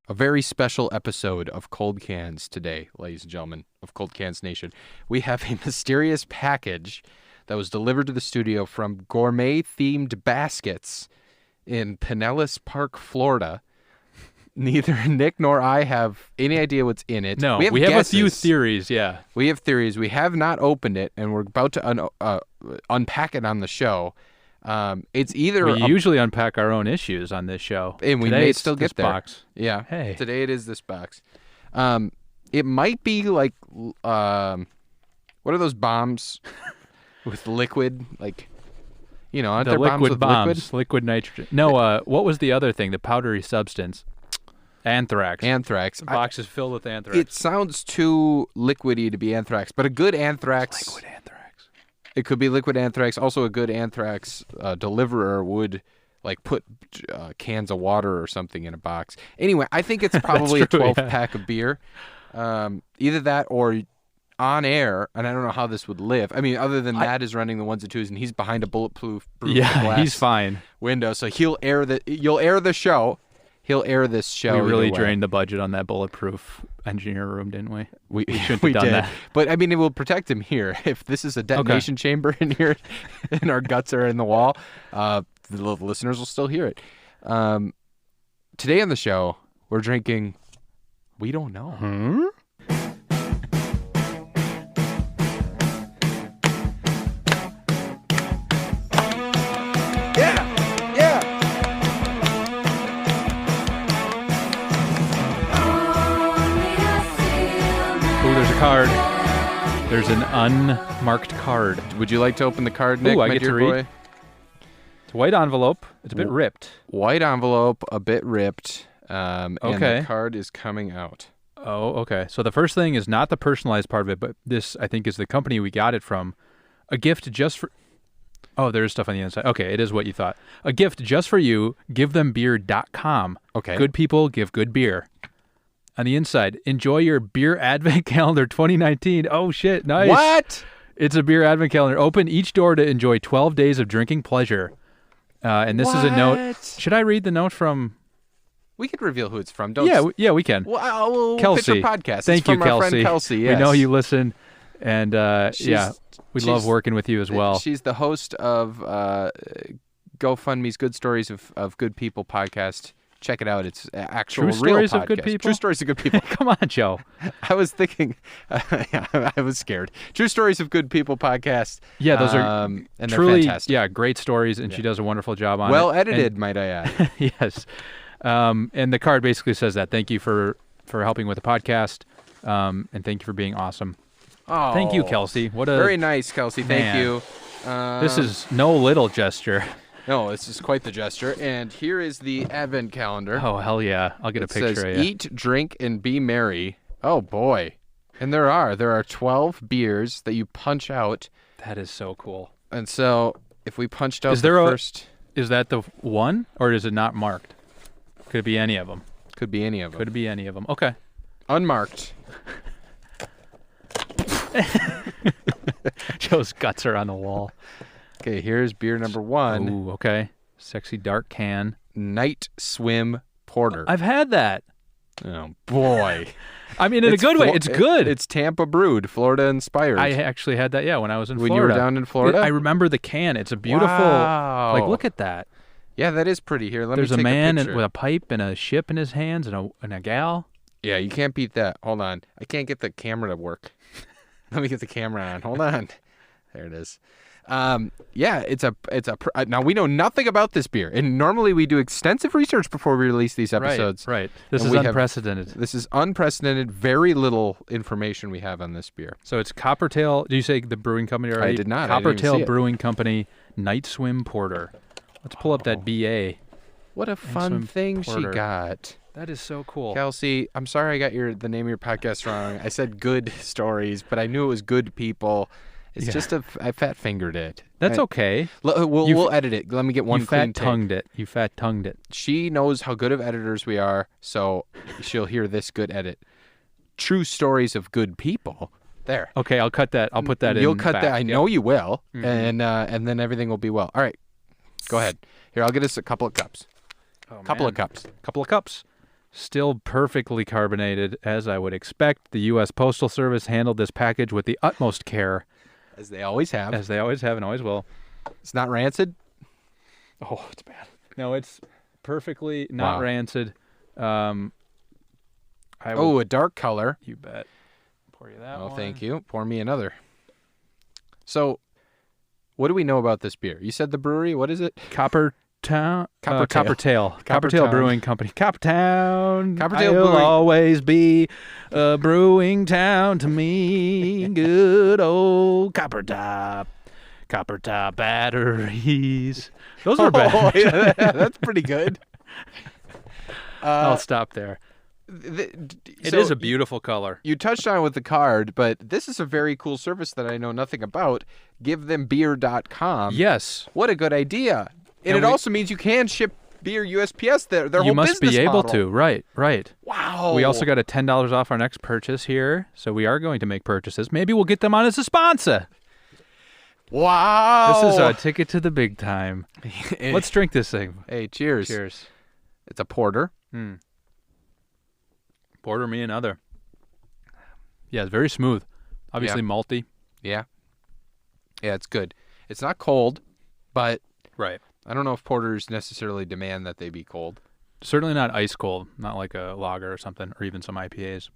a very special episode of Cold Cans today, ladies and gentlemen, of Cold Cans Nation. We have a mysterious package that was delivered to the studio from gourmet-themed baskets in Pinellas Park, Florida. Neither Nick nor I have any idea what's in it. No, we have a few theories, yeah. We have theories. We have not opened it, and we're about to unpack it on the show. It's either... We usually unpack our own issues on this show. And we may still get there. Box. Yeah. Hey. Today it is this box. It might be like... what are those bombs with liquid? Like... You know, aren't there bombs with liquid nitrogen. No, what was the other thing? The powdery substance. Anthrax. Anthrax. Box is filled with anthrax. It sounds too liquidy to be anthrax, but a good anthrax... Liquid anthrax. It could be liquid anthrax. Also, a good anthrax deliverer would like put cans of water or something in a box. Anyway, I think it's probably a 12-pack of beer. Either that or on air, and I don't know how this would live. I mean, other than Matt is running the ones and twos, and he's behind a bulletproof glass he's fine. Window, so you'll air the show. He'll air this show. We really drained the budget on that bulletproof engineer room, didn't we? We shouldn't have done that. But I mean, it will protect him here. If this is a detonation chamber in here, and our guts are in the wall, the listeners will still hear it. Today on the show, we're drinking. We don't know. Card. There's an unmarked card. Would you like to open the card, Nick? I get to read. Boy? It's a white envelope. It's a bit ripped. White envelope, a bit ripped. And the card is coming out. Oh, okay. So the first thing is not the personalized part of it, but this, I think, is the company we got it from. A gift just for... Oh, there's stuff on the inside. Okay, it is what you thought. A gift just for you, givethembeer.com. Okay. Good people give good beer. On the inside, enjoy your beer advent calendar 2019. Oh, shit. Nice. What? It's a beer advent calendar. Open each door to enjoy 12 days of drinking pleasure. And this is a note. Should I read the note from... We could reveal who it's from. Yeah, we can. Well, Kelsey. Podcast. Thank you, from our Kelsey. Friend Kelsey. Yes. We know you listen. And, we love working with you as well. She's the host of GoFundMe's Good Stories of Good People podcast. Check it out. It's actual True Stories real of Good People? True Stories of Good People. Come on, Joe. I was thinking, I was scared. True Stories of Good People podcast. Yeah, those are and truly, they're fantastic. Yeah, great stories, and she does a wonderful job on it. Well edited, might I add. Yes. And the card basically says that. Thank you for helping with the podcast, and thank you for being awesome. Oh, thank you, Kelsey. Very nice, Kelsey. Thank you. This is no little gesture. No, this is quite the gesture. And here is the advent calendar. Oh, hell yeah. I'll get a picture says, of you. Eat, drink, and be merry. Oh, boy. And there are 12 beers that you punch out. That is so cool. And so if we punched out first... Is that the one, or is it not marked? Could it be any of them? Could be any of them. Could be any of them. Okay. Unmarked. Joe's guts are on the wall. Okay, here's beer number 1. Ooh, okay. Sexy dark can. Night Swim Porter. I've had that. Oh, boy. I mean, in a good way. It's good. It's Tampa brewed, Florida inspired. I actually had that, when I was in Florida. When you were down in Florida? I remember the can. It's a beautiful... Wow. Like, look at that. Yeah, that is pretty. Here, let There's me take a picture. There's a man with a pipe and a ship in his hands and a gal. Yeah, you can't beat that. Hold on. I can't get the camera to work. Let me get the camera on. Hold on. There it is. Yeah, now we know nothing about this beer, and normally we do extensive research before we release these episodes. Right. This is unprecedented. This is unprecedented. Very little information we have on this beer. So it's Coppertail. Did you say the brewing company already? I did not. Coppertail Brewing Company Night Swim Porter. Let's pull up that BA. What a fun thing she got. That is so cool. Kelsey, I'm sorry I got the name of your podcast wrong. I said Good Stories, but I knew it was Good People. It's just I fat fingered it. That's okay. We'll edit it. Let me get one clean take. You fat tongued it. She knows how good of editors we are, so she'll hear this good edit. True Stories of Good People. There. Okay, I'll cut that. I'll put that in. You'll cut back. that. I know you will, Mm-hmm. and then everything will be well. All right, go ahead. Here, I'll get us a couple of cups. Oh, Couple of cups. Couple of cups. Still perfectly carbonated, as I would expect. The U.S. Postal Service handled this package with the utmost care. As they always have. As they always have and always will. It's not rancid? Oh, it's bad. No, it's perfectly not rancid. A dark color. You bet. Pour you that one. Oh, thank you. Pour me another. So, what do we know about this beer? You said the brewery. What is it? Coppertail Coppertown. Brewing Company. Coppertown. Coppertail will Brewing. always be a brewing town to me. Good old Coppertop batteries. Those are bad. Yeah, that's pretty good. I'll stop there. It is a beautiful color. You touched on it with the card, but this is a very cool service that I know nothing about. GiveThemBeer.com. Yes. What a good idea. And it also means you can ship beer USPS there. Their you whole must business be able model. to. Right. Wow. We also got a $10 off our next purchase here, so we are going to make purchases. Maybe we'll get them on as a sponsor. Wow. This is a ticket to the big time. Let's drink this thing. Hey, cheers. Cheers. It's a porter. Porter me another. Yeah, it's very smooth. Obviously malty. Yeah. Yeah, it's good. It's not cold, but Right. I don't know if porters necessarily demand that they be cold. Certainly not ice cold, not like a lager or something, or even some IPAs.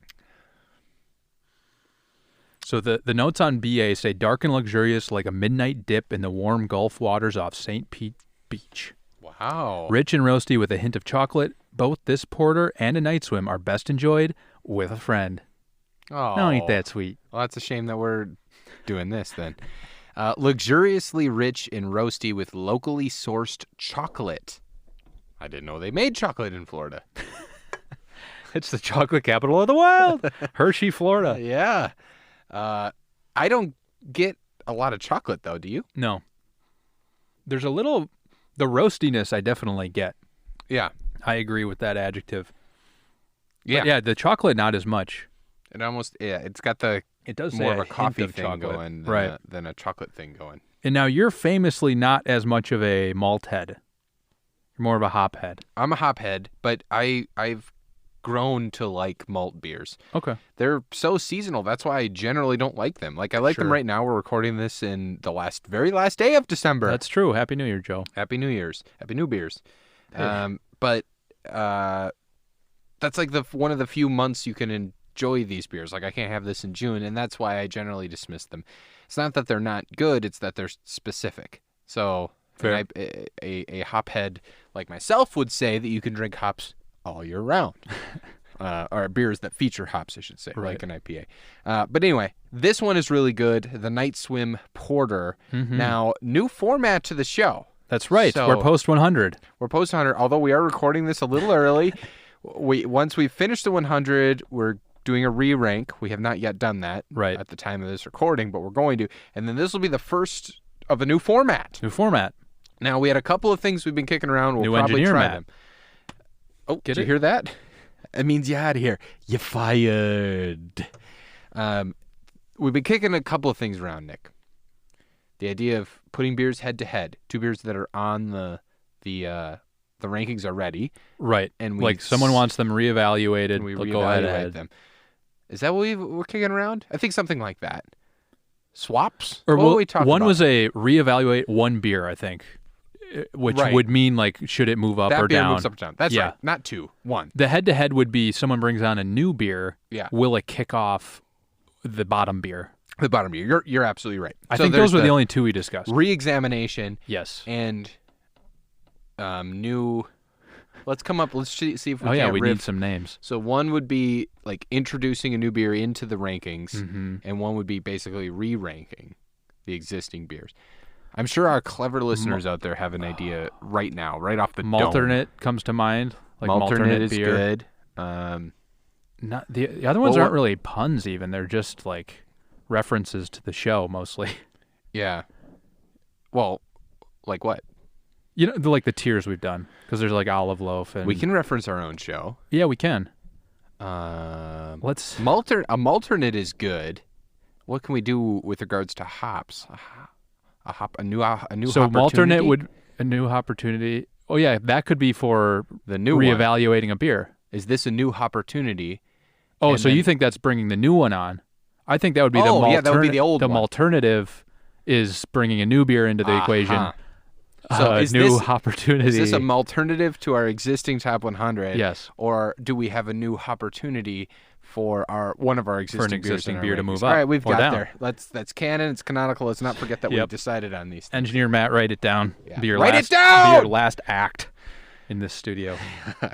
So the notes on BA say dark and luxurious like a midnight dip in the warm Gulf waters off St. Pete Beach. Wow. Rich and roasty with a hint of chocolate. Both this porter and a night swim are best enjoyed with a friend. Oh. No, ain't that sweet. Well, that's a shame that we're doing this then. Luxuriously rich and roasty with locally sourced chocolate. I didn't know they made chocolate in Florida. It's the chocolate capital of the world. Hershey, Florida. Yeah. I don't get a lot of chocolate, though, do you? No. There's a little... The roastiness I definitely get. Yeah. I agree with that adjective. Yeah. But yeah, the chocolate, not as much. It almost, it's got the It does say more of a a coffee hint of thing chocolate. going Right. than a chocolate thing going. And now you're famously not as much of a malt head. You're more of a hop head. I'm a hop head, but I've grown to like malt beers. Okay. They're so seasonal. That's why I generally don't like them. Like I like them Sure. right now. We're recording this in the very last day of December. That's true. Happy New Year, Joe. Happy New Year's. Happy New Beers. Hey. But that's like one of the few months you can enjoy these beers. Like I can't have this in June, and that's why I generally dismiss them. It's not that they're not good, it's that they're specific. So Fair. a hop head like myself would say that you can drink hops all year round. Or beers that feature hops, I should say, Right. like an IPA. But anyway, this one is really good. The Night Swim Porter. Mhm. Now, new format to the show. That's right. So- We're post 100. We're post 100, although we are recording this a little early. Once we finish the 100, we're doing a re-rank. We have not yet done that Right. at the time of this recording, but we're going to. And then this will be the first of a new format. New format. Now, we had a couple of things we've been kicking around. We'll New probably engineer, try Matt. them. Oh, Get did you it? hear that? It means you're out of here. You're fired. We've been kicking a couple of things around, Nick. The idea of putting beers head to head, two beers that are on the rankings already, Right. and we Like someone wants them reevaluated. and we they'll go ahead. reevaluate them. Is that what we're kicking around? I think something like that. Swaps? Or what were we talking one about? was a reevaluate one beer, I think, which Right. would mean like should it move up that or beer down? moves up or down. That's Yeah. right. Not two, one. The head-to-head would be someone brings on a new beer. Yeah. Will it kick off the bottom beer? The bottom beer. You're absolutely right. I So think there's those were the only two we discussed. re-examination Yes. and new. Let's come up. Let's see if we Oh can yeah, we riff. need some names. So one would be like introducing a new beer into the rankings, Mm-hmm. and one would be basically re-ranking the existing beers. I'm sure our clever listeners out there have an idea right now, right off the dome. Malternate comes to mind. Like Malternate is beer. good. Not the other ones Well, aren't really puns. Even they're just like references to the show mostly. Yeah. Well, like what? You know, like the tiers we've done because there's like olive loaf and We can reference our own show. Yeah, we can. A Let's. malternate is good. What can we do with regards to hops? A new So opportunity? Malternate would a new opportunity. Oh yeah, that could be for the new one. reevaluating a beer. Is this a new opportunity? Oh, And so you then- think that's bringing the new one on? I think that would be yeah, that would be the old one. alternative is bringing a new beer into the equation. So is new this- opportunity. Is this an alternative to our existing top 100? Yes. Or do we have a new opportunity for one of our existing beers in our beer to rankings? move All up right, we've or got down. there. That's canon. It's canonical. Let's not forget that we Yep. decided on these things. Engineer Matt, write it down. Yeah. Be your Write it last, down! Be your last act in this studio.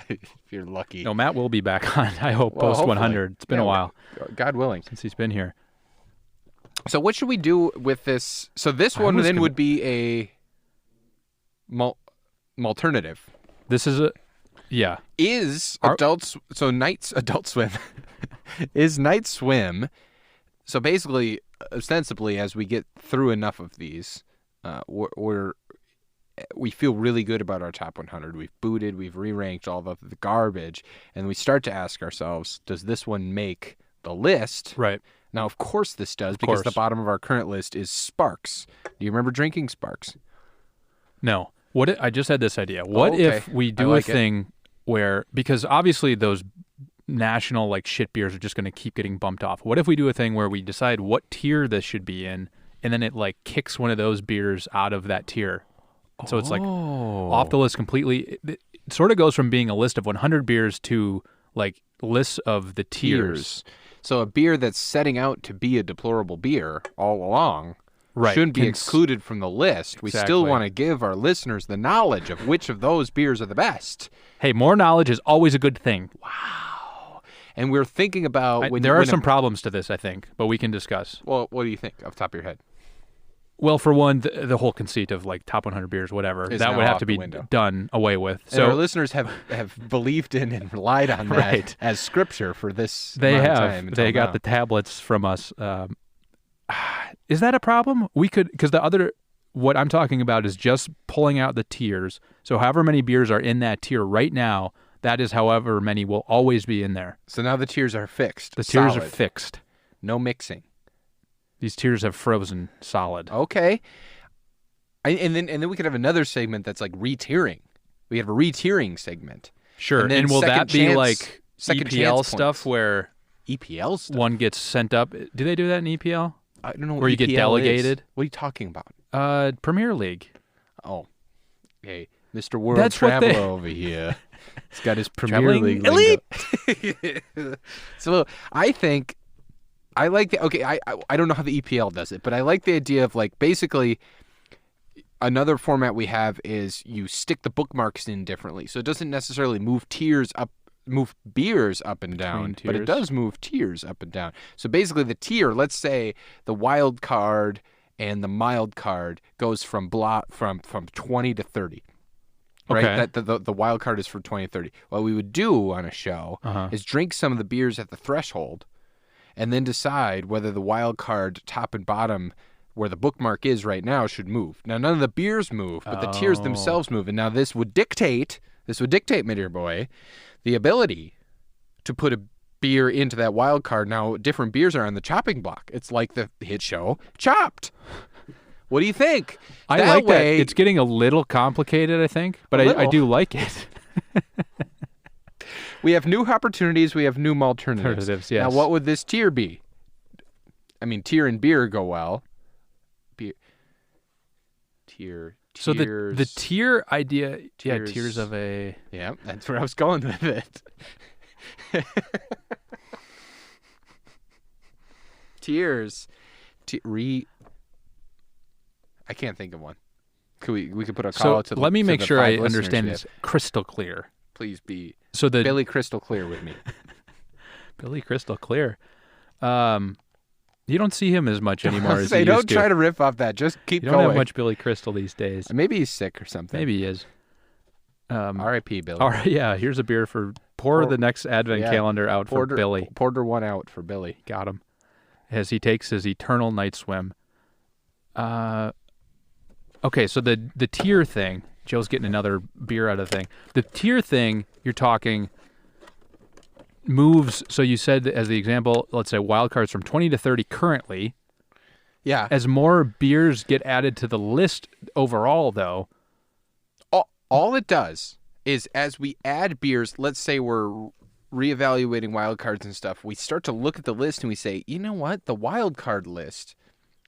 if you're lucky. No, Matt will be back on, I hope, Well, post hopefully. 100. It's been a while God willing. since he's been here. So what should we do with this? So this one then would be a alternative. This is yeah. Is Our- adults so Night Adult Swim is Night Swim. So basically, ostensibly, as we get through enough of these, we feel really good about our top 100. We've booted, we've re-ranked all the garbage, and we start to ask ourselves, does this one make the list? Right. Now, of course this does, because the course. bottom of our current list is Sparks. Do you remember drinking Sparks? No. I just had this idea. What okay. if we I do like a it. thing where, because obviously those national like shit beers are just going to keep getting bumped off. What if we do a thing where we decide what tier this should be in, and then it like kicks one of those beers out of that tier? So it's like off the list completely. It sort of goes from being a list of 100 beers to like lists of the tiers. So a beer that's setting out to be a deplorable beer all along Right. shouldn't be excluded from the list. We still Exactly. want to give our listeners the knowledge of which of those beers are the best. Hey, more knowledge is always a good thing. And we're thinking about There are some problems to this, I think, but we can discuss. Well, what do you think off the top of your head? Well, for one, the whole conceit of like top 100 beers, whatever, Is that now would have off to the be window. done away with. So our So listeners have believed in and relied on that Right. as scripture for this they amount of have. time They until got now. the tablets from us. Is that a problem? We could, because what I'm talking about is just pulling out the tiers. So however many beers are in that tier right now, that is however many will always be in there. So now the tiers are fixed. The tiers are solid. fixed. No mixing. These tiers have frozen solid. Okay. And then we could have another segment that's like re-tiering. We have a re-tiering segment. Sure. And then will second that be chance- like second EPL chance stuff points. where EPL stuff. one gets sent up? Do they do that in EPL? I don't know what where you get EPL is. delegated? What are you talking about? Premier League. Oh. Hey, Mr. World That's what Traveler they- over here. He's got his Premier Traveling League elite. lingo. So I think I like the I don't know how the EPL does it, but I like the idea of like basically another format we have is you stick the bookmarks in differently. So it doesn't necessarily move beers up and down, Between but it tiers. does move tiers up and down. So basically the tier, let's say the wild card and the mild card goes from 20 to 30. Right? Okay. That the wild card is from 20 to 30. What we would do on a show is drink some of the beers at the threshold and then decide whether the wild card top and bottom where the bookmark is right now should move. Now none of the beers move, but the tiers themselves move. And now this would dictate, my dear boy, the ability to put a beer into that wild card. Now different beers are on the chopping block. It's like the hit show Chopped. What do you think? I that like way, that. It's getting a little complicated, I think, but I little. do like it. we have new opportunities. We have new alternatives. Alternatives, yes. Now, what would this tier be? I mean, tier and beer go well. Beer, tier. So the tier idea, Tiers. tiers of a. Yeah, that's where I was going with it. Tiers. I can't think of one. We could put a call So out to the let me to make the sure I 5 listeners understand we this have. crystal clear. Please be So the Billy crystal clear with me. Billy crystal clear. You don't see him as much anymore as Say, you don't used to. try to rip off that. Just keep You don't going. have much Billy Crystal these days. Maybe he's sick or something. Maybe he is. R.I.P. Billy. All right, yeah. Here's a beer for pour the next advent yeah. calendar out for Billy. Porter one out for Billy. Got him. As he takes his eternal night swim. Okay, so the tier thing. Joe's getting another beer out of the thing. The tier thing, you're talking moves. So you said, as the example, let's say wild cards from 20 to 30 currently. Yeah. As more beers get added to the list overall, though. All it does is as we add beers, let's say we're reevaluating wild cards and stuff, we start to look at the list and we say, you know what? The wild card list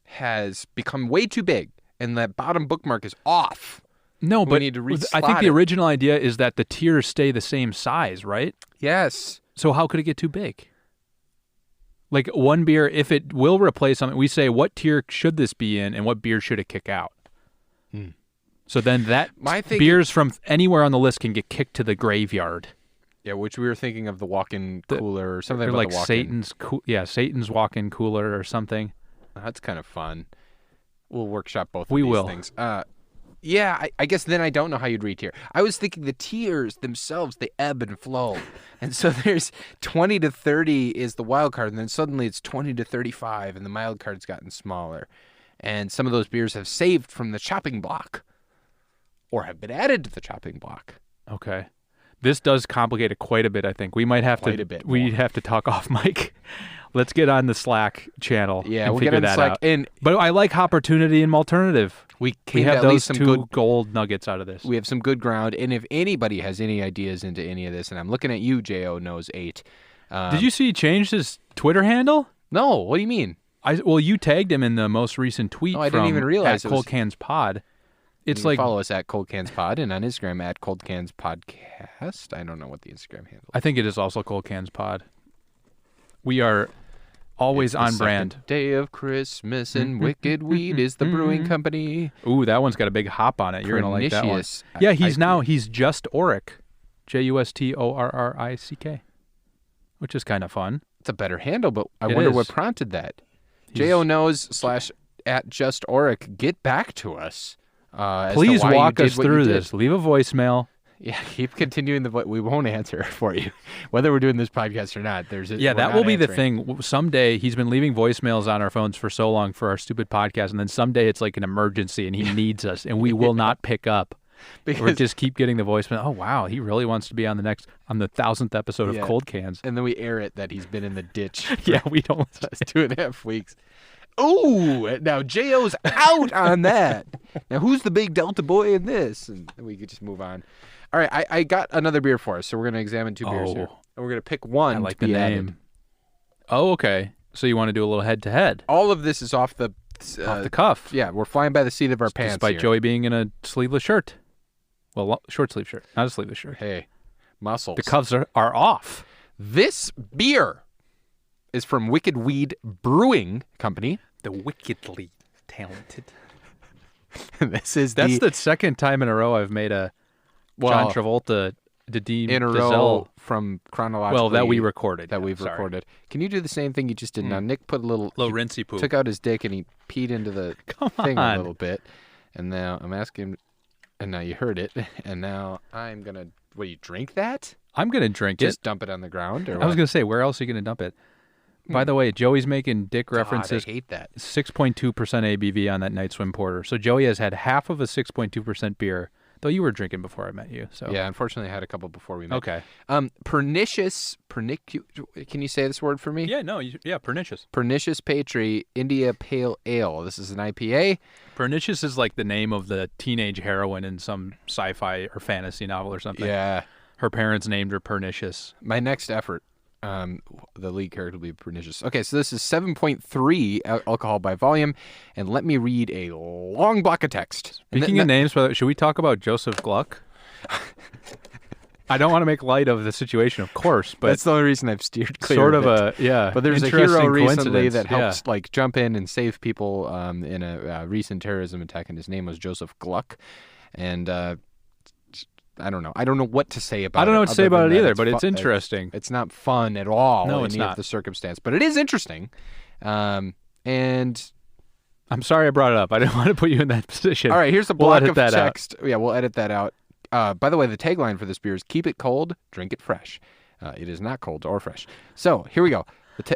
has become way too big, and that bottom bookmark is off. No, We but need to I think reslot the it. original idea is that the tiers stay the same size, right? Yes. So how could it get too big? Like one beer, if it will replace something, we say what tier should this be in and what beer should it kick out? So then that My thinking- beers from anywhere on the list can get kicked to the graveyard. Yeah, which we were thinking of the walk-in cooler or something Or about like the walk-in. Satan's walk-in cooler or something. That's kind of fun. We'll workshop both of We these will. things. Yeah, I guess then I don't know how you'd re-tier. I was thinking the tiers themselves, they ebb and flow. And so there's 20 to 30 is the wild card, and then suddenly it's 20 to 35, and the mild card's gotten smaller. And some of those beers have saved from the chopping block or have been added to the chopping block. Okay. This does complicate it quite a bit, I think. We might have Quite to a bit we more. have to talk off mic. Let's get on the Slack channel Yeah, and we'll figure get on that Slack. out. And But I like Opportunity and Alternative. we We came to have at those least some two good gold nuggets out of this. We have some good ground, and if anybody has any ideas into any of this, and I'm looking at you, Jo knows 8. Did you see he changed his Twitter handle? No, what do you mean? Well, you tagged him in the most recent tweet Oh, I didn't from even realize at it was- Cold Cans Pod. It's You can like follow us at Cold Cans Pod and on Instagram at Cold Cans Podcast. I don't know what the Instagram handle is. I think it is also Cold Cans Pod. We are always The on second brand. Day of Christmas and Wicked Weed is the brewing company. Ooh, that one's got a big hop on it. You're gonna like that one. Pernicious. Yeah, he's just Oric, JUSTORRICK, which is kind of fun. It's a better handle, but I It wonder is. what prompted that. He's- Jo knows / at Just Oric. Get back to us. As to Please why you walk did us what you through did. this. Leave a voicemail. Yeah, keep continuing the we won't answer for you, whether we're doing this podcast or not. Yeah, that will be the thing. Someday he's been leaving voicemails on our phones for so long for our stupid podcast, and then someday it's like an emergency and he needs us, and we will not pick up. Or because just keep getting the voicemail. Oh wow, he really wants to be on the 1,000th episode Yeah. of Cold Cans. and then we air it that he's been in the ditch. Yeah, we don't. For 2.5 weeks. Ooh, now JO's out on that. Now who's the big Delta boy in this? And we could just move on. All right, I got another beer for us, so we're gonna examine 2 beers here, Oh. and we're gonna pick one. I like to the be name. added. Oh, okay. So you want to do a little head to head All of this is off the off the cuff. Yeah, we're flying by the seat of our pants Despite here. Joey being in a sleeveless shirt. Well, short sleeve shirt, not a sleeveless shirt. Hey, muscles. The cuffs are off. This beer is from Wicked Weed Brewing Company. The wickedly talented. This is That's the second time in a row I've made a John Travolta in a row Giselle. from chronologically. Well, that we recorded. that yeah, we've sorry. recorded. Can you do the same thing you just did now? Nick put a little Little he rinsey poop. took out his dick and he peed into the Come thing on. a little bit. And now I'm asking him, and now you heard it. And now I'm gonna. What, you drink that? I'm gonna drink Just it. dump it on the ground? Or I was what? gonna say, where else are you gonna dump it? By the way, Joey's making dick God, references. I hate that. 6.2% ABV on that Night Swim Porter. So Joey has had half of a 6.2% beer, though you were drinking before I met you. So Yeah, unfortunately, I had a couple before we met. Okay. Pernicious. Can you say this word for me? Yeah. No. Pernicious. Pernicious Patry India Pale Ale. This is an IPA. Pernicious is like the name of the teenage heroine in some sci-fi or fantasy novel or something. Yeah. Her parents named her Pernicious. My next effort, the lead character will be Pernicious. Okay, so this is 7.3 alcohol by volume, and let me read a long block of text. And Speaking of names, should we talk about Joseph Gluck? I don't want to make light of the situation, of course, but that's the only reason I've steered clear. sort of of it. But there's a interesting hero recently coincidence. that Yeah. helped like jump in and save people in a recent terrorism attack, and his name was Joseph Gluck. And I don't know. I don't know what to say about it. I don't know what to say other about than it that either, but it's fu- interesting. It's not fun at all No, in it's any of not. the circumstance, but it is interesting. And I'm sorry I brought it up. I didn't want to put you in that position. all right, here's a We'll block edit of that out. text. Yeah, we'll edit that out. By the way, the tagline for this beer is "Keep it cold, drink it fresh." It is not cold or fresh. So here we go.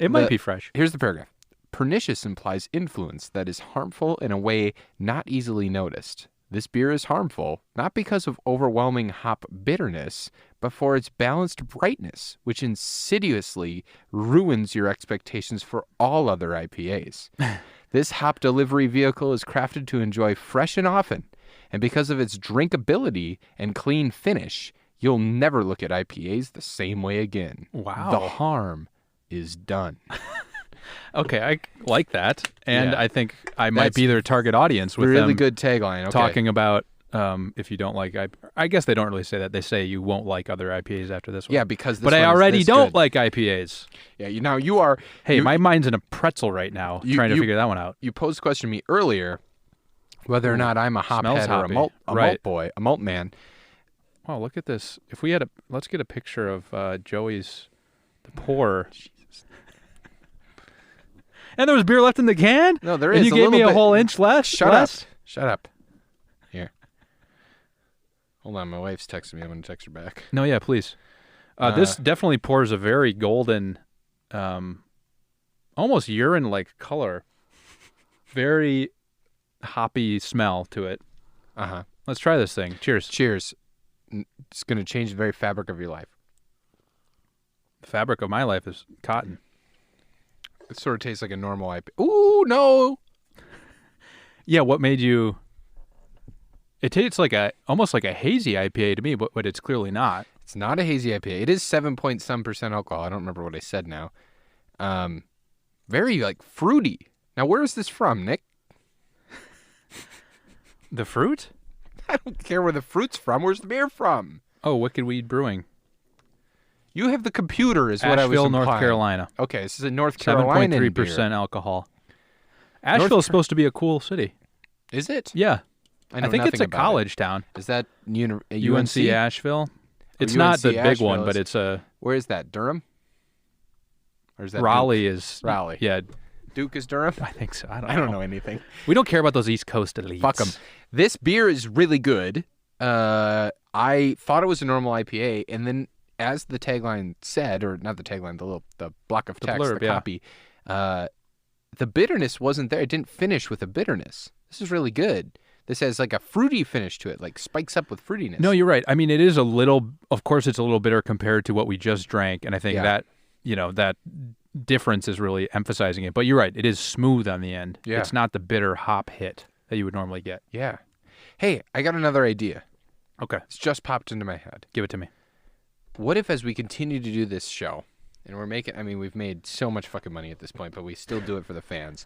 It might be fresh. Here's the paragraph. Pernicious implies influence that is harmful in a way not easily noticed. This beer is harmful not because of overwhelming hop bitterness, but for its balanced brightness, which insidiously ruins your expectations for all other IPAs. This hop delivery vehicle is crafted to enjoy fresh and often, and because of its drinkability and clean finish, you'll never look at IPAs the same way again. Wow. The harm is done. Okay, I like that, and Yeah. I think I might be their target audience with really them good tagline. Okay. talking about if you don't like I guess they don't really say that. They say you won't like other IPAs after this one. Yeah, because this but I one is already this don't good. like IPAs. Yeah, now you are. Hey, you, my mind's in a pretzel right now trying to figure that one out. You posed a question to me earlier whether or not I'm a hop Smells head or a hoppy. malt Right. boy, a malt man. Wow, look at this. If we had let's get a picture of Joey's the pour. Jesus. And there was beer left in the can? No, there and is you a gave little me a bit. whole inch less? Shut less? up. Shut up. Here. Hold on, my wife's texting me. I'm going to text her back. No, yeah, please. This definitely pours a very golden, almost urine-like color. Very hoppy smell to it. Uh-huh. Let's try this thing. Cheers. Cheers. It's going to change the very fabric of your life. The fabric of my life is cotton. It sort of tastes like a normal IPA. Ooh, no. Yeah, what made you... It tastes like almost like a hazy IPA to me, but it's clearly not. It's not a hazy IPA. It is 7-point-some% alcohol. I don't remember what I said now. Very, like, fruity. Now, where is this from, Nick? The fruit? I don't care where the fruit's from. Where's the beer from? Oh, Wicked Weed Brewing. You have the computer, is what I was Asheville, implying. North Carolina. Okay, this is a North Carolina 7.3% alcohol. Asheville is supposed to be a cool city. Is it? Yeah. I know think it's nothing a about college town. Is that UNC Asheville? It's UNC not the big Asheville one, but it's a... Where is that? Durham? Or is that Raleigh Duke? is... Raleigh. Yeah, Duke is Durham? I think so. I I don't know anything. We don't care about those East Coast elites. Fuck them. This beer is really good. I thought it was a normal IPA, and then as the tagline said, or not the tagline, the block of text, blurb, the yeah. copy, the bitterness wasn't there. It didn't finish with a bitterness. This is really good. This has like a fruity finish to it, like spikes up with fruitiness. No, you're right. I mean, it is a little... Of course, it's a little bitter compared to what we just drank, and I think that, that difference is really emphasizing it. But you're right. It is smooth on the end. Yeah. It's not the bitter hop hit that you would normally get. Yeah. Hey, I got another idea. Okay. It's just popped into my head. Give it to me. What if, as we continue to do this show, and we've made so much fucking money at this point, but we still do it for the fans.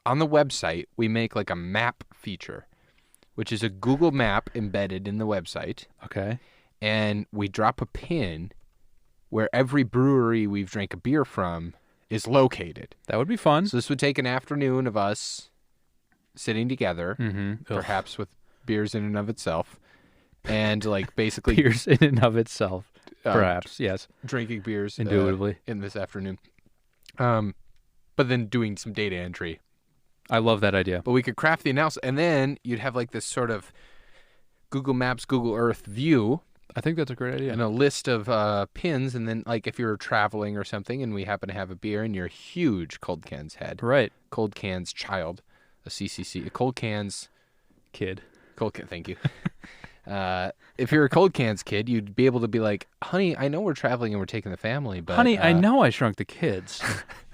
On the website, we make like a map feature, which is a Google map embedded in the website. Okay. And we drop a pin where every brewery we've drank a beer from is located. That would be fun. So this would take an afternoon of us sitting together, perhaps with beers in and of itself, and like basically Beers in and of itself, perhaps, yes. drinking beers Indubitably. in this afternoon. But then doing some data entry. I love that idea. But we could craft the analysis, and then you'd have like this sort of Google Maps, Google Earth view, I think that's a great idea. and a list of pins, and then like if you're traveling or something, and we happen to have a beer, and you're a huge Cold Cans head, Right. Cold Cans child, a CCC, a Cold Cans Kid. Cold Can. Thank you. If you're a Cold Cans kid, you'd be able to be like, honey, I know we're traveling and we're taking the family, but Honey, I know I shrunk the kids,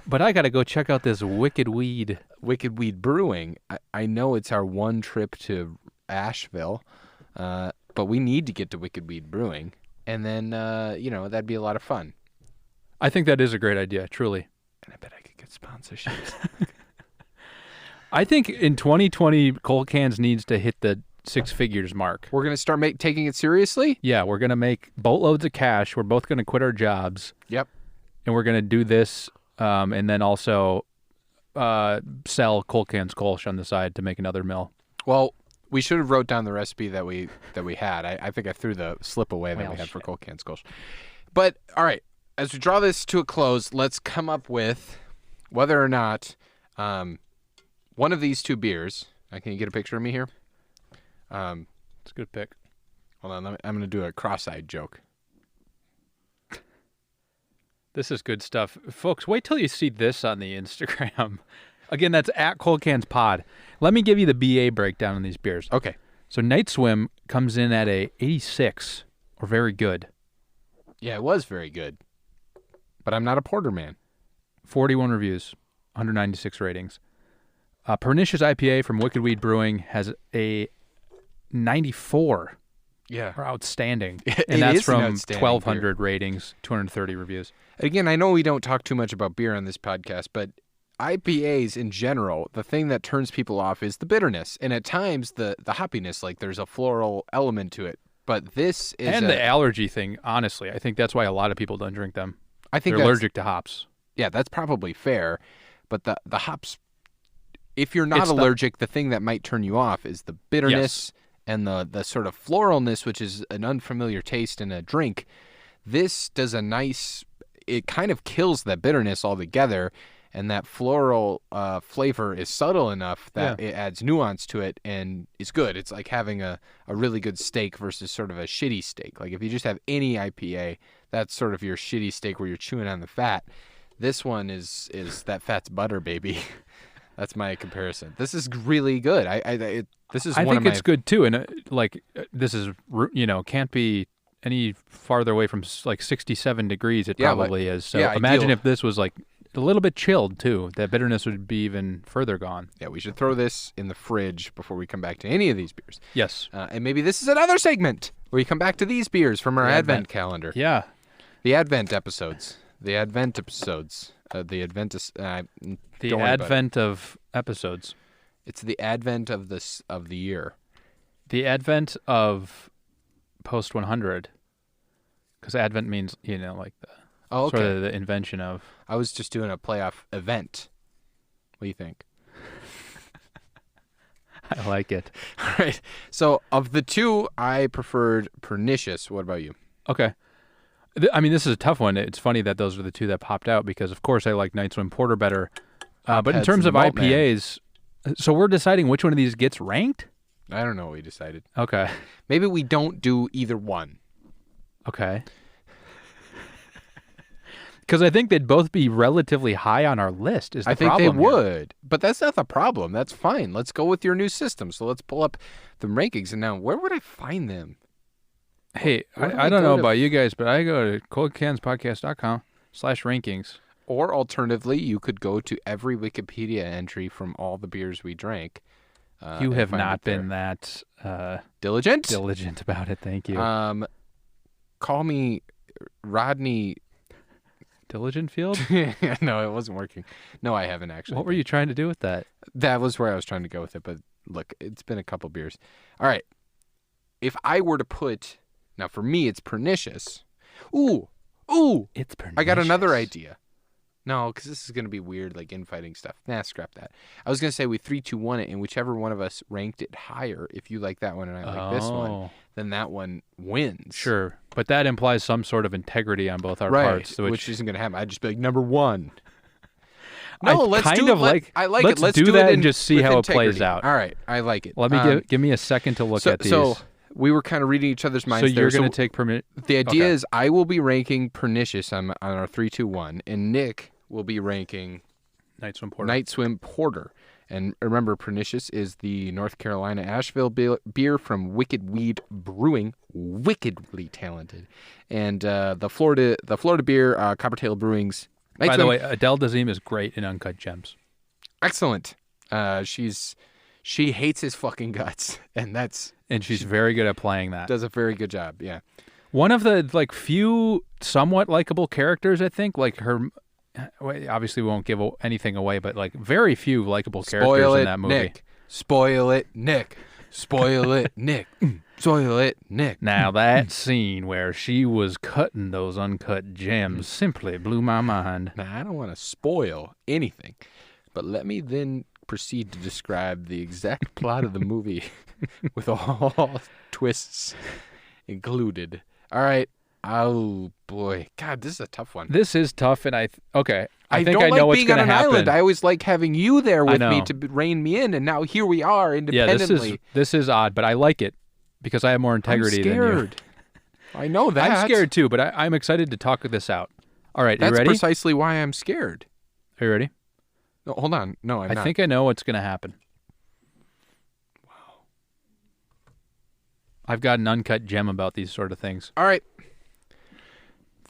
but I got to go check out this Wicked Weed. Wicked Weed Brewing. I know it's our one trip to Asheville, but we need to get to Wicked Weed Brewing, and then that'd be a lot of fun. I think that is a great idea, truly. And I bet I could get sponsorships. I think in 2020, Cold Cans needs to hit the 6 figures mark. We're gonna start taking it seriously. Yeah, we're going to make boatloads of cash. We're both going to quit our jobs. Yep. And we're going to do this and then also sell Cold Cans Kolsch on the side to make another mill. Well, we should have wrote down the recipe that we had. I think I threw the slip away that we had for Cold Cans Kolsch. But all right, as we draw this to a close, let's come up with whether or not one of these two beers. Can you get a picture of me here? It's a good pick. Hold on, I'm going to do a cross-eyed joke. This is good stuff. Folks, wait till you see this on the Instagram. Again, that's at Cold Cans Pod. Let me give you the BA breakdown on these beers. Okay. So Night Swim comes in at a 86, or very good. Yeah, it was very good. But I'm not a porter man. 41 reviews, 196 ratings. Pernicious IPA from Wicked Weed Brewing has a 94 Yeah. are outstanding. It And that's is an from outstanding 1,200 ratings, 230 reviews. Again, I know we don't talk too much about beer on this podcast, but IPAs in general, the thing that turns people off is the bitterness. And at times, the hoppiness, like there's a floral element to it. But this is And the allergy thing, honestly. I think that's why a lot of people don't drink them. I think they're allergic to hops. Yeah, that's probably fair. But the hops, if you're not allergic, the thing that might turn you off is the bitterness and the sort of floralness, which is an unfamiliar taste in a drink. This does a nice, it kind of kills that bitterness altogether. And that floral flavor is subtle enough that it adds nuance to it and is good. It's like having a really good steak versus sort of a shitty steak. Like if you just have any IPA, that's sort of your shitty steak where you're chewing on the fat. This one is that fat's butter, baby. That's my comparison. This is really good. This is. I think it's good too, and this is can't be any farther away from like 67 degrees. It probably is. So imagine if this was like a little bit chilled too. That bitterness would be even further gone. Yeah, we should throw this in the fridge before we come back to any of these beers. Yes, and maybe this is another segment where we come back to these beers from our Advent calendar. Yeah, the Advent episodes. The Advent episodes. The Adventist. The Advent of episodes. It's the Advent of the year. The Advent of post 100. Because Advent means like the sort of the invention of. I was just doing a playoff event. What do you think? I like it. All right. So of the two, I preferred Pernicious. What about you? Okay. I mean, this is a tough one. It's funny that those are the two that popped out because, of course, I like Night Swim Porter better. But in terms of IPAs, so we're deciding which one of these gets ranked? I don't know what we decided. Okay. Maybe we don't do either one. Okay. Because I think they'd both be relatively high on our list. I think they would, but that's not the problem. That's fine. Let's go with your new system. So let's pull up the rankings. And now, where would I find them? Hey, I don't know about you guys, but I go to coldcanspodcast.com/rankings. Or alternatively, you could go to every Wikipedia entry from all the beers we drank. You have not been that diligent about it. Thank you. Call me Rodney Diligent Field? No, it wasn't working. No, I haven't actually. What were you trying to do with that? That was where I was trying to go with it, but look, it's been a couple beers. All right. If I were to put... Now, for me, it's Pernicious. Ooh! It's Pernicious. I got another idea. No, because this is going to be weird, like infighting stuff. Nah, scrap that. I was going to say we 3-2-1 it, and whichever one of us ranked it higher, if you like that one and I like this one, then that one wins. Sure. But that implies some sort of integrity on both our parts. Which isn't going to happen. I'd just be like, number one. No, let's kind do of it. like. I like let's it. Let's do it that in, and just see how integrity. It plays out. All right, I like it. Let me give me a second to look at these. So we were kind of reading each other's minds. So you're going to take The idea is I will be ranking Pernicious on our 3-2-1, and Nick will be ranking Night Swim Porter. Night Swim Porter. And remember, Pernicious is the North Carolina Asheville beer from Wicked Weed Brewing, wickedly talented, and the Florida beer, Coppertail Brewing's. By the way, Adele Dazeem is great in Uncut Gems. Excellent. She hates his fucking guts, and she's very good at playing that. Does a very good job. Yeah. One of the few somewhat likable characters, I think, like her. Obviously, we won't give anything away, but very few likable characters in that movie. Nick. Spoil it, Nick. Spoil it, Nick. Spoil it, Nick. Now that scene where she was cutting those uncut gems simply blew my mind. Now I don't want to spoil anything, but let me then proceed to describe the exact plot of the movie with all twists included. All right. Oh boy, God, this is a tough one. This is tough, and I think I know like what's being going to on an happen. Island. I always like having you there with me to rein me in, and now here we are independently. Yeah, this is odd, but I like it because I have more integrity than you. I know that. I'm scared too, but I'm excited to talk this out. All right, That's you ready? That's precisely why I'm scared. Are you ready? No, hold on. No, I'm not. I think I know what's going to happen. Wow. I've got an uncut gem about these sort of things. All right.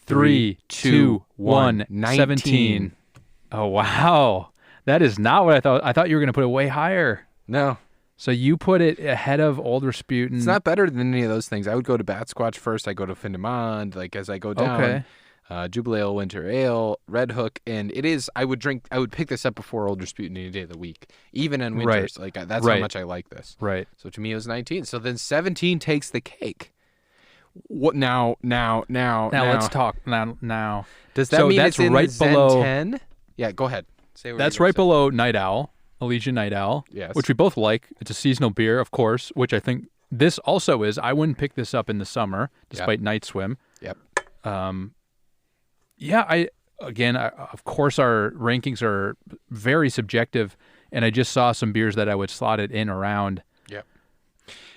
3, 2, 1, 17. Oh, wow. That is not what I thought. I thought you were going to put it way higher. No. So you put it ahead of Old Rasputin. It's not better than any of those things. I would go to Bat Squatch first. I go to Findemond. Like as I go down, Okay. Jubilee Ale, Winter Ale, Red Hook, and it is. I would pick this up before Old Rasputin any day of the week, even in winters. Right. Like that's how Right. much I like this. Right. So to me, it was 19. So then 17 takes the cake. What now? Now let's talk. Now. Does that So mean that's it's in right the Zen below- 10? Yeah, go ahead. Say what That's you're right gonna below Night Owl, Elysian Night Owl, Yes. which we both like. It's a seasonal beer, of course, which I think this also is. I wouldn't pick this up in the summer, despite Night Swim. say. Yep. Yeah, of course, our rankings are very subjective, and I just saw some beers that I would slot it in around.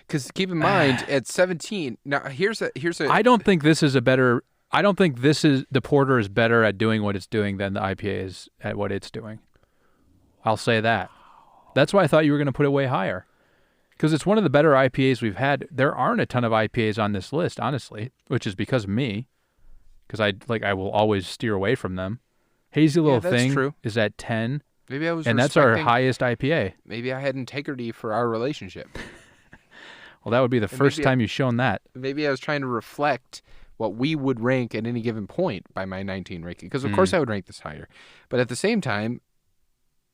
Because keep in mind, at 17, now here's a. I don't think this is the porter is better at doing what it's doing than the IPA is at what it's doing. I'll say that. That's why I thought you were going to put it way higher. Because it's one of the better IPAs we've had. There aren't a ton of IPAs on this list, honestly, which is because of me. Because I will always steer away from them. Hazy Little that's Thing true. is at 10, Maybe I was. and that's our respecting- highest IPA. Maybe I had integrity for our relationship. Well, that would be the first maybe- time you've shown that. Maybe I was trying to reflect what we would rank at any given point by my 19 ranking. Because of course I would rank this higher, but at the same time,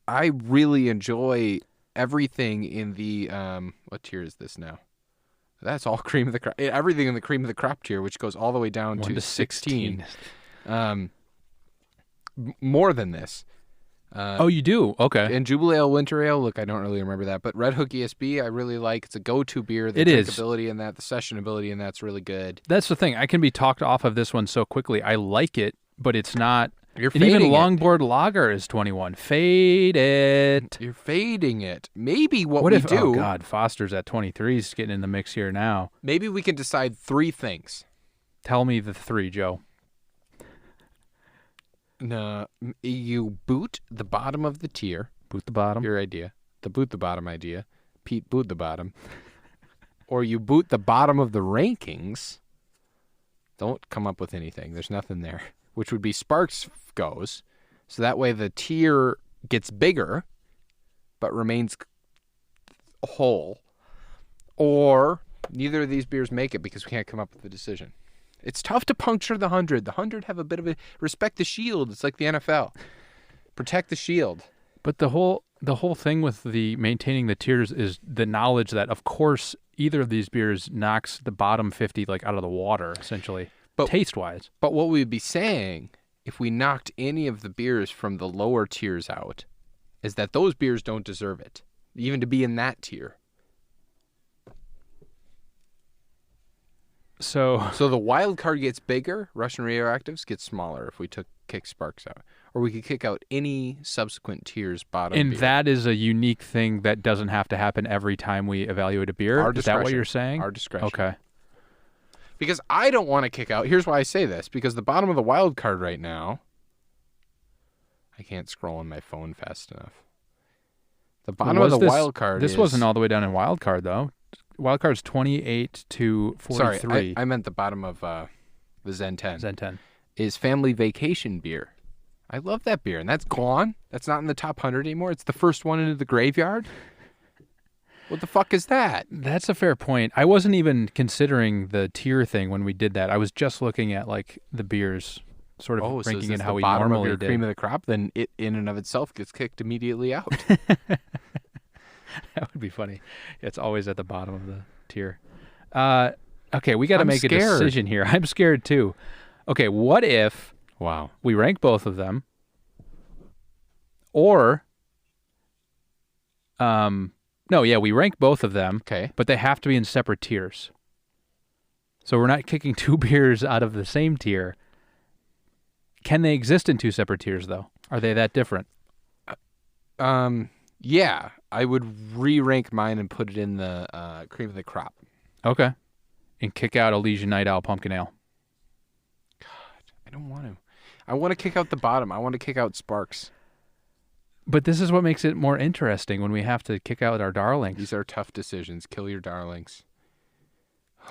I really enjoy everything in the what tier is this now? That's all cream of the crop. Everything in the cream of the crop tier, which goes all the way down 1 to to 16. More than this. Oh, you do? Okay. And Jubilee Ale, Winter Ale, look, I don't really remember that, but Red Hook ESB, I really like. It's a go-to beer. The It is. drinkability in that, the sessionability in that's really good. That's the thing. I can be talked off of this one so quickly. I like it, but it's not. You're And even fading it. Longboard Lager is 21. Fade it. You're fading it. Maybe what What we if? do, Oh God, Foster's at 23. Is getting in the mix here now. maybe we can decide 3 things. Tell me the 3, Joe. No, you boot the bottom of the tier. Boot the bottom. Your idea. The boot the bottom idea. Pete boot the bottom. Or you boot the bottom of the rankings. Don't come up with anything. There's nothing there. Which would be Sparks goes. So that way the tier gets bigger, but remains whole. Or neither of these beers make it because we can't come up with a decision. It's tough to puncture the 100. The 100 have a bit of a respect the shield. It's like the NFL. Protect the shield. But the whole thing with the maintaining the tiers is the knowledge that, of course, either of these beers knocks the bottom 50 like out of the water, essentially, But- taste-wise. But what we'd be saying if we knocked any of the beers from the lower tiers out is that those beers don't deserve it, even to be in that tier. So So the wild card gets bigger, Russian Radioactives gets smaller if we kick Sparks out. Or we could kick out any subsequent tiers bottom and beer. that is a unique thing that doesn't have to happen every time we evaluate a beer. Our Is that what discretion. you're saying? Our discretion. Okay. Because I don't want to kick out. Here's why I say this. Because the bottom of the wild card right now, I can't scroll on my phone fast enough. The bottom of the wild card This is... wasn't all the way down in wild card, though. Wild card's 28 to 43. Sorry, I meant the bottom of the Zen 10. Zen 10. Is Family Vacation beer. I love that beer, and that's gone. That's not in the top 100 anymore. It's the first one into the graveyard. What the fuck is that? That's a fair point. I wasn't even considering the tier thing when we did that. I was just looking at like the beers, sort of Oh, so is ranking this it how the we bottom normally of your did. cream of the crop? Then it, in and of itself, gets kicked immediately out. That would be funny. It's always at the bottom of the tier. Okay, we got to I'm make scared. a decision here. I'm scared too. Okay, what if Wow. we rank both of them, or we rank both of them, Okay. but they have to be in separate tiers. So we're not kicking 2 beers out of the same tier. Can they exist in 2 separate tiers, though? Are they that different? Yeah, I would re-rank mine and put it in the cream of the crop. Okay. And kick out Elysian Night Owl Pumpkin Ale. I don't want to. I want to kick out the bottom. I want to kick out Sparks. But this is what makes it more interesting when we have to kick out our darlings. These are tough decisions. Kill your darlings.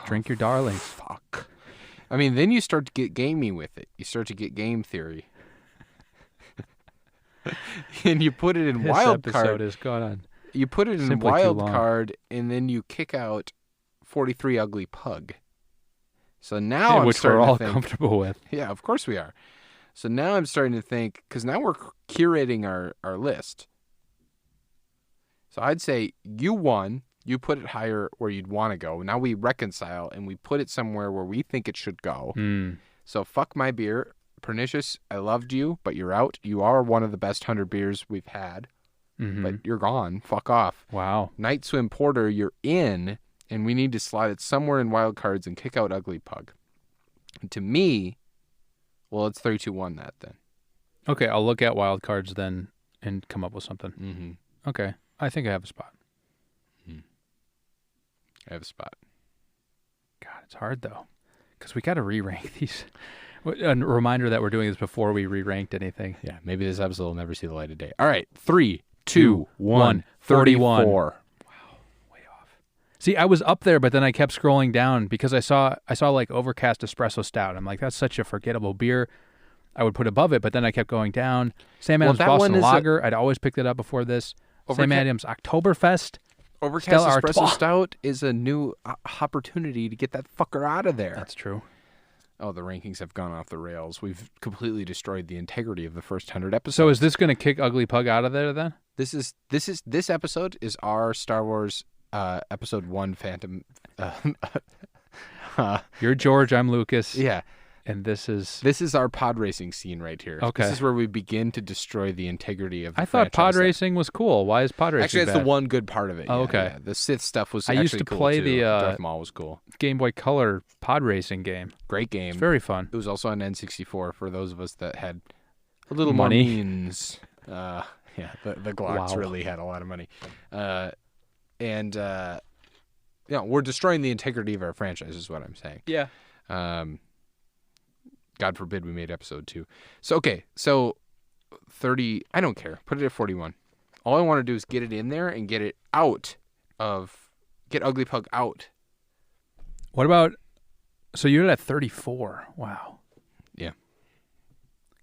Drink your darlings. Fuck. I mean, then you start to get gamey with it. You start to get game theory. And you put it in This wild episode card. is gone on. You put it in Simply too wild long. card, and then you kick out 43 Ugly Pug. So now I'm which we're starting all to think, comfortable with. yeah, of course we are. So now I'm starting to think, because now we're curating our list. So I'd say you won. You put it higher where you'd want to go. Now we reconcile, and we put it somewhere where we think it should go. Mm. So fuck my beer. Pernicious, I loved you, but you're out. You are one of the best 100 beers we've had, Mm-hmm. but you're gone. Fuck off. Wow. Night Swim Porter, you're in, and we need to slide it somewhere in wild cards and kick out Ugly Pug. And to me, well, it's 3-2-1 that then. Okay, I'll look at wild cards then and come up with something. Mm-hmm. Okay, I think I have a spot. I have a spot. God, it's hard though, because we got to re-rank these. A reminder that we're doing this before we re-ranked anything. Yeah, maybe this episode will never see the light of day. All right, 3, 2, 1, 41. 34. Way off. See, I was up there, but then I kept scrolling down because I saw like Overcast Espresso Stout. I'm like, that's such a forgettable beer. I would put above it, but then I kept going down. Sam Adams that one Boston is Lager. I'd always picked it up before this. Sam Adams Oktoberfest. Overcast Stella Espresso Artois. Stout is a new opportunity to get that fucker out of there. That's true. Oh, the rankings have gone off the rails. We've completely destroyed the integrity of the first 100 episodes. So is this going to kick Ugly Pug out of there then? This episode is our Star Wars episode 1 Phantom. You're George, I'm Lucas. Yeah. And this is our pod racing scene right here. Okay. This is where we begin to destroy the integrity of the I thought pod franchise. racing was cool. Why is pod racing Actually, that's bad? the one good part of it. Oh, yeah, okay. yeah. The Sith stuff was I actually used to cool play too. the, Darth Maul was cool. Game Boy Color pod racing game. Great game. It's very fun. It was also on N64 for those of us that had a little Money. more means. Yeah, the Glocks Wow. really had a lot of money. We're destroying the integrity of our franchise is what I'm saying. Yeah. God forbid we made episode 2. So, okay. So 30, I don't care. Put it at 41. All I want to do is get it in there and get it out get Ugly Pug out. What about, so you're at 34. Wow. Yeah.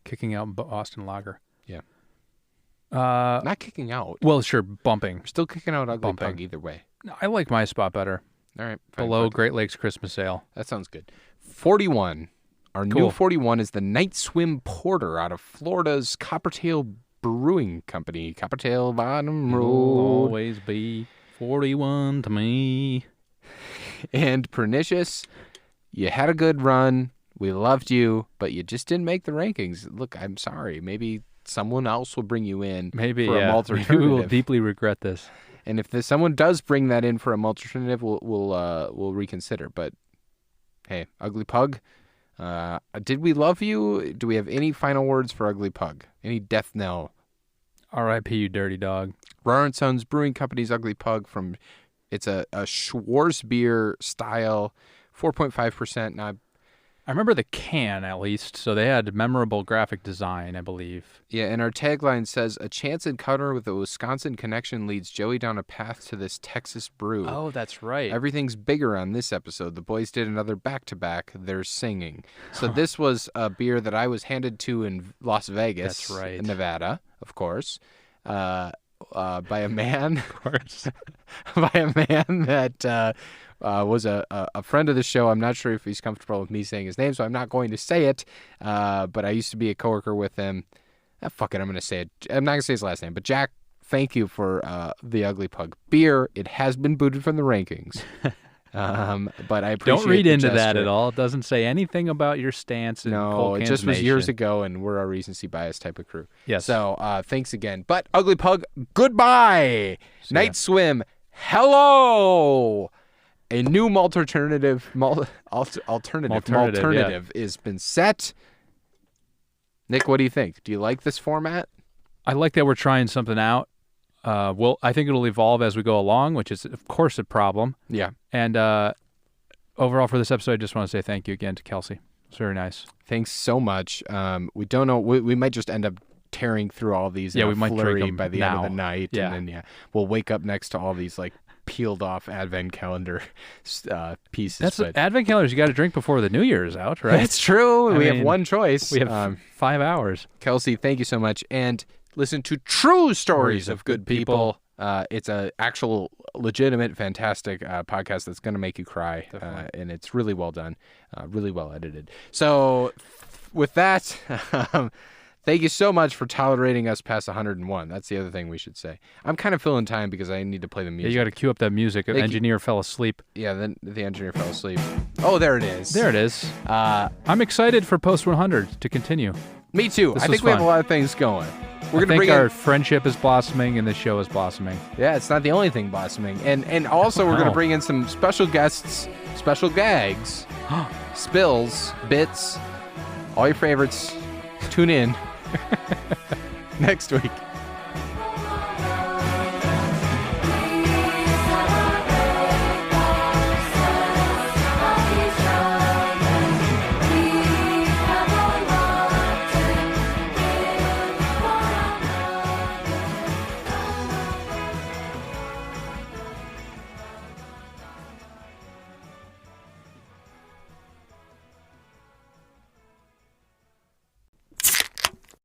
Kicking out Boston Lager. Yeah. Uh, Not kicking out. well, sure, bumping. We're still kicking out Ugly Bumping. Pug either way. I like my spot better. All right. Fine, Below fine. Great Lakes Christmas Ale. That sounds good. 41. Our new Cool. 41 is the Night Swim Porter out of Florida's Coppertail Brewing Company. Coppertail Bottom It'll Road. always be 41 to me. And Pernicious, you had a good run. We loved you, but you just didn't make the rankings. Look, I'm sorry. Maybe someone else will bring you in Maybe, for a yeah. malt Maybe we will alternative. deeply regret this. And if someone does bring that in for a malt alternative, we'll reconsider. But hey, Ugly Pug, did we love you? Do we have any final words for Ugly Pug? Any death knell? R.I.P. you dirty dog. Rahr & Sons Brewing Company's Ugly Pug it's a Schwarzbier style, 4.5%. Now, I remember the can, at least. So they had memorable graphic design, I believe. yeah, and our tagline says, a chance encounter with a Wisconsin connection leads Joey down a path to this Texas brew. Oh, that's right. Everything's bigger on this episode. The boys did another back-to-back. They're singing. So this was a beer that I was handed to in Las Vegas, That's right. Nevada, of course, by a man, Of course. by a man that was a friend of the show. I'm not sure if he's comfortable with me saying his name, so I'm not going to say it. But I used to be a coworker with him. Fuck it, I'm going to say it. I'm not going to say his last name, but Jack, thank you for the Ugly Pug beer. It has been booted from the rankings. But I appreciate Don't read the into that gesture. at all. It doesn't say anything about your stance in No, Cold it Cans just was years Nation. ago, and we're a recency bias type of crew. Yes. So thanks again. But Ugly Pug, goodbye. See ya. Night Swim, hello. A new alternative has been set. Nick, what do you think? Do you like this format? I like that we're trying something out. I think it'll evolve as we go along, which is, of course, a problem. Yeah. And overall, for this episode, I just want to say thank you again to Kelsey. It's very nice. Thanks so much. We don't know. We might just end up tearing through all these. Yeah, in we a might drink flurry them by the end of now. the night, Yeah. and then we'll wake up next to all these like peeled off advent calendar pieces. That's but Advent calendars you got to drink before the New Year is out, right? that's true. I We have mean, one choice. We have 5 hours. Kelsey, thank you so much, and listen to True Stories of Good People. It's a actual, legitimate, fantastic podcast that's going to make you cry, and it's really well done, really well edited. So, with that, thank you so much for tolerating us past 101. That's the other thing we should say. I'm kind of filling time because I need to play the music. Yeah, you got to cue up that music. The engineer fell asleep. Yeah, then the engineer fell asleep. Oh, there it is. There it is. I'm excited for Post 100 to continue. Me too. I think we have a lot of things going. I think our friendship is blossoming and the show is blossoming. Yeah, it's not the only thing blossoming. And also we're going to bring in some special guests, special gags, spills, bits, all your favorites. Tune in next week.